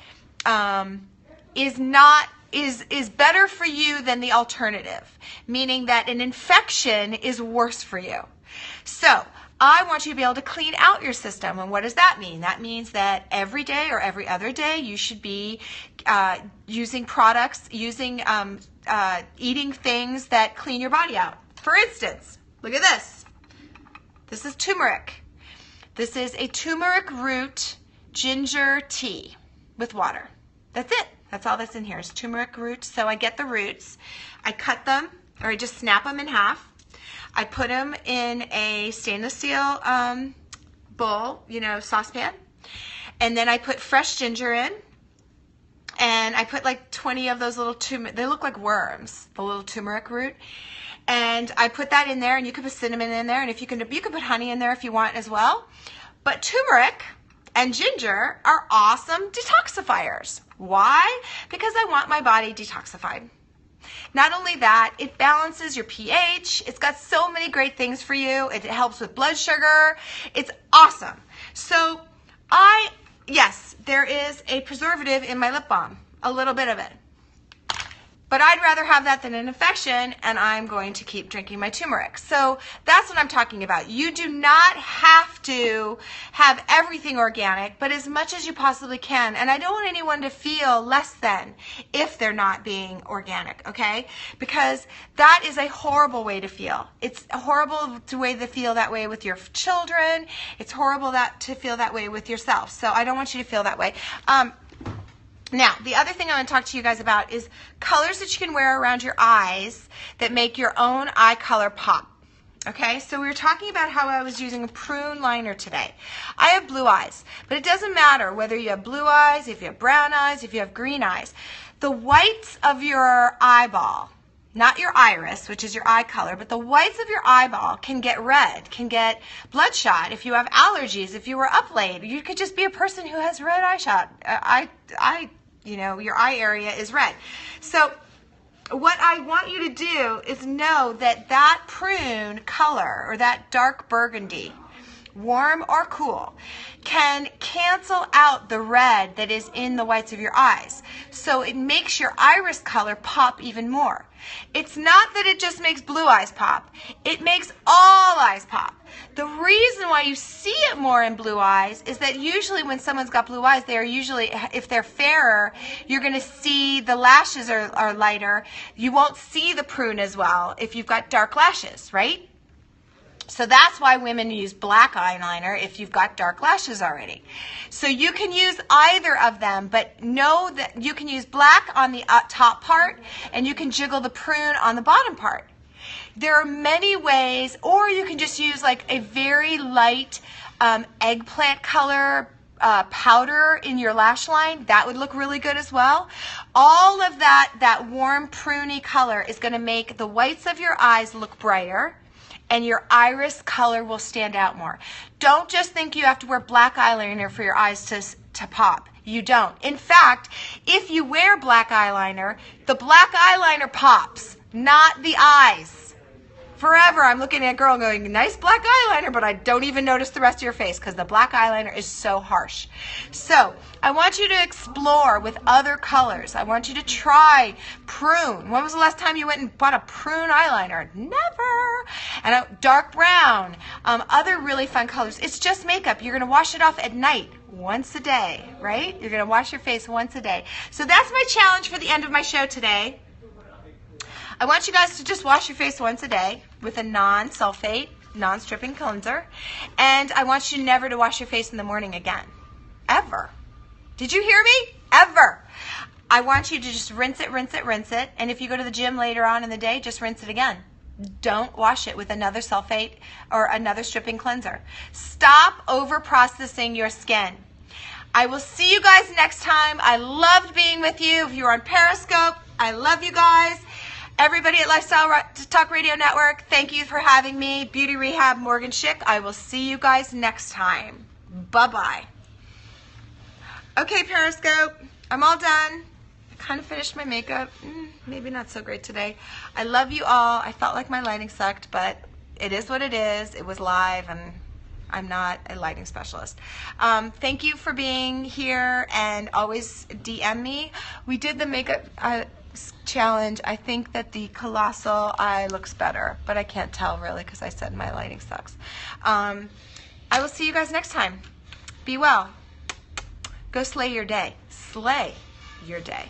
S1: is better for you than the alternative, meaning that an infection is worse for you. So I want you to be able to clean out your system. And what does that mean? That means that every day or every other day you should be using products, eating things that clean your body out. For instance, look at this. This is turmeric. This is a turmeric root ginger tea with water. That's it. That's all that's in here is turmeric roots. So I get the roots. I cut them, or I just snap them in half. I put them in a stainless steel bowl, saucepan. And then I put fresh ginger in. And I put like 20 of those little they look like worms, the little turmeric root. And I put that in there, and you could put cinnamon in there. And if you could put honey in there if you want as well. But turmeric and ginger are awesome detoxifiers. Why? Because I want my body detoxified. Not only that, it balances your pH. It's got so many great things for you. It helps with blood sugar. It's awesome. So yes, there is a preservative in my lip balm, a little bit of it. But I'd rather have that than an infection, and I'm going to keep drinking my turmeric. So that's what I'm talking about. You do not have to have everything organic, but as much as you possibly can. And I don't want anyone to feel less than if they're not being organic, okay? Because that is a horrible way to feel. It's horrible to feel that way with your children. It's horrible to feel that way with yourself. So I don't want you to feel that way. Now, the other thing I want to talk to you guys about is colors that you can wear around your eyes that make your own eye color pop. Okay, so we were talking about how I was using a prune liner today. I have blue eyes, but it doesn't matter whether you have blue eyes, if you have brown eyes, if you have green eyes. The whites of your eyeball, not your iris, which is your eye color, but the whites of your eyeball can get red, can get bloodshot. If you have allergies, if you were up late, you could just be a person who has red eye shot. Your eye area is red. So what I want you to do is know that prune color, or that dark burgundy, warm or cool, can cancel out the red that is in the whites of your eyes. So it makes your iris color pop even more. It's not that it just makes blue eyes pop. It makes all eyes pop. The reason why you see it more in blue eyes is that usually when someone's got blue eyes, they are usually, if they're fairer, you're going to see the lashes are lighter. You won't see the prune as well if you've got dark lashes, right? So that's why women use black eyeliner if you've got dark lashes already. So you can use either of them, but know that you can use black on the top part and you can jiggle the prune on the bottom part. There are many ways, or you can just use like a very light eggplant color powder in your lash line. That would look really good as well. All of that warm pruny color is going to make the whites of your eyes look brighter, and your iris color will stand out more. Don't just think you have to wear black eyeliner for your eyes to pop. You don't. In fact, if you wear black eyeliner, the black eyeliner pops, not the eyes. Forever, I'm looking at a girl going, nice black eyeliner, but I don't even notice the rest of your face because the black eyeliner is so harsh. So I want you to explore with other colors. I want you to try prune. When was the last time you went and bought a prune eyeliner? Never. And dark brown, other really fun colors. It's just makeup. You're going to wash it off at night. Once a day, right? You're going to wash your face once a day. So that's my challenge for the end of my show today. I want you guys to just wash your face once a day with a non-sulfate, non-stripping cleanser. And I want you never to wash your face in the morning again. Ever. Did you hear me? Ever. I want you to just rinse it, rinse it, rinse it. And if you go to the gym later on in the day, just rinse it again. Don't wash it with another sulfate or another stripping cleanser. Stop over-processing your skin. I will see you guys next time. I loved being with you. If you're on Periscope, I love you guys. Everybody at Lifestyle Talk Radio Network, thank you for having me. Beauty Rehab, Morgen Schick. I will see you guys next time. Bye-bye. Okay, Periscope, I'm all done. I kind of finished my makeup. Maybe not so great today. I love you all. I felt like my lighting sucked, but it is what it is. It was live, and I'm not a lighting specialist. Thank you for being here, and always DM me. We did the makeup challenge. I think that the colossal eye looks better, but I can't tell really because I said my lighting sucks. I will see you guys next time. Be well. Go slay your day. Slay your day.